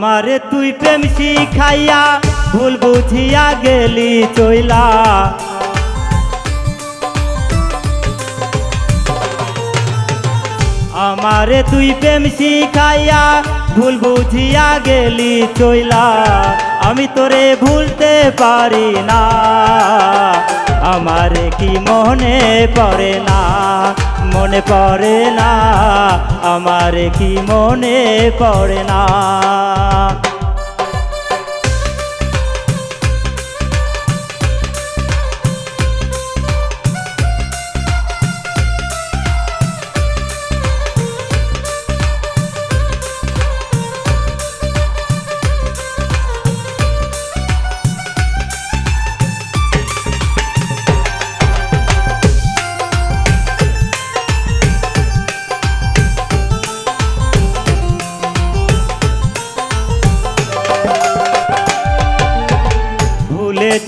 আমারে তুই প্রেম শিখাইয়া ভুল বুঝিয়া গেলি চইলা। আমারে তুই প্রেম শিখাইয়া ভুল বুঝিয়া গেলি চইলা। আমি তোরে ভুলতে পারি না, আমারে কি মনে পড়ে না, মনে পড়ে না, আমারে কি মনে পড়ে না।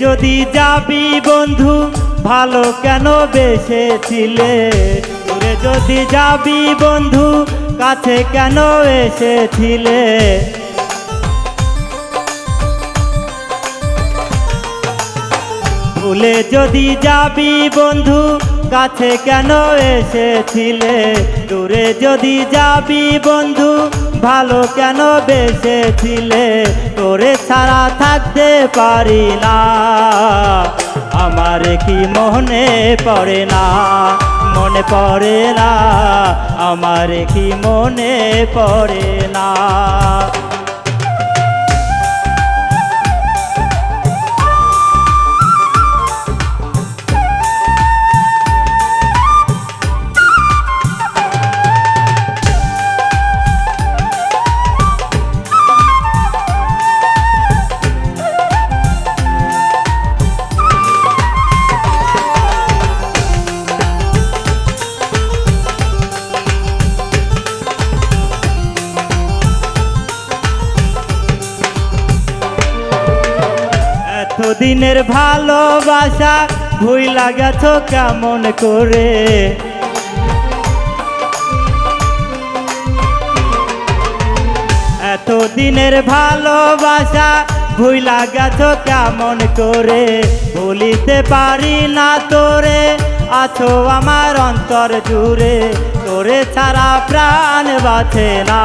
যদি যাবি বন্ধু ভালো কেন বেসেছিলে, দূরে যদি যাবি বন্ধু কাছে কেন এসেছিলে। ভুলে যদি যাবি বন্ধু কাছে কেন এসেছিলে, দূরে যদি যাবি বন্ধু ভালো কেন বেসেছিলে। তোরে ছাড়া থাকতে পারি না, আমার কি মনে পড়ে না, মনে পড়ে না, আমার কি মনে পড়ে না। দিনের ভালোবাসা ভুইলা গেছো কেমন করে, এত দিনের ভালোবাসা ভুইলা গেছো কেমন করে। ভুলিতে পারি না তোরে, আছো আমার অন্তর জুড়ে, তোরে ছাড়া প্রাণ বাঁচে না,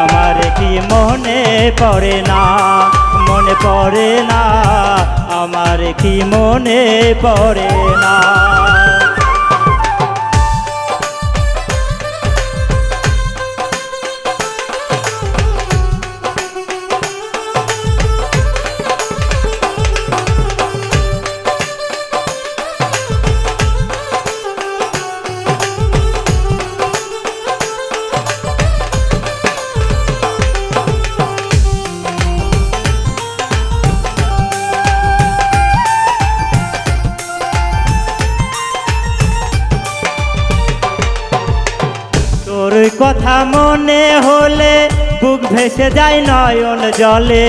আমার কি মনে পড়ে না, মনে পড়ে না, আমার কি মনে পড়ে না। তোর কথা মনে হলে বুক ভেসে যায় নয়ন জলে,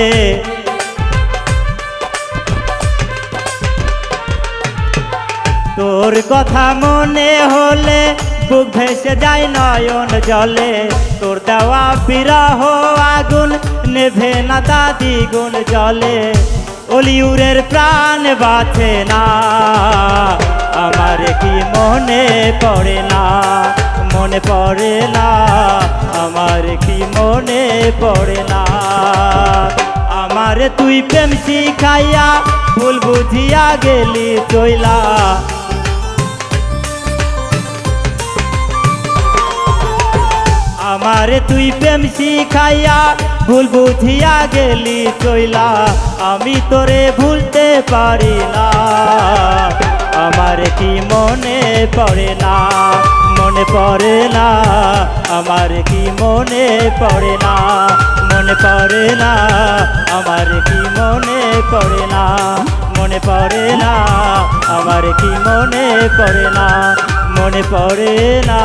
তোর কথা মনে হলে বুক ভেসে যায় নয়ন জলে। তোর দেওয়া বিরহ আগুন নেভে না তা দ্বিগুণ জলে, অলিউরের প্রাণ বাঁচে না, আমার কি মনে পড়ে না, মনে পড়ে না, আমার কি মনে পড়ে না। আমারে তুই প্রেম শিখাইয়া ভুল বুঝিয়া গেলি চইলা। আমারে তুই প্রেম শিখাইয়া ভুল বুঝিয়া গেলি চইলা। আমি তোরে ভুলতে পারি না, আমার কি মনে পড়ে না, মনে পড়ে না, আমার কি মনে পড়ে না, মনে পড়ে না, আমার কি মনে পড়ে না, মনে পড়ে না, আমার কি মনে পড়ে না, মনে পড়ে না,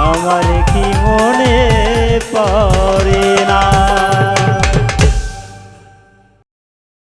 আমার কি মনে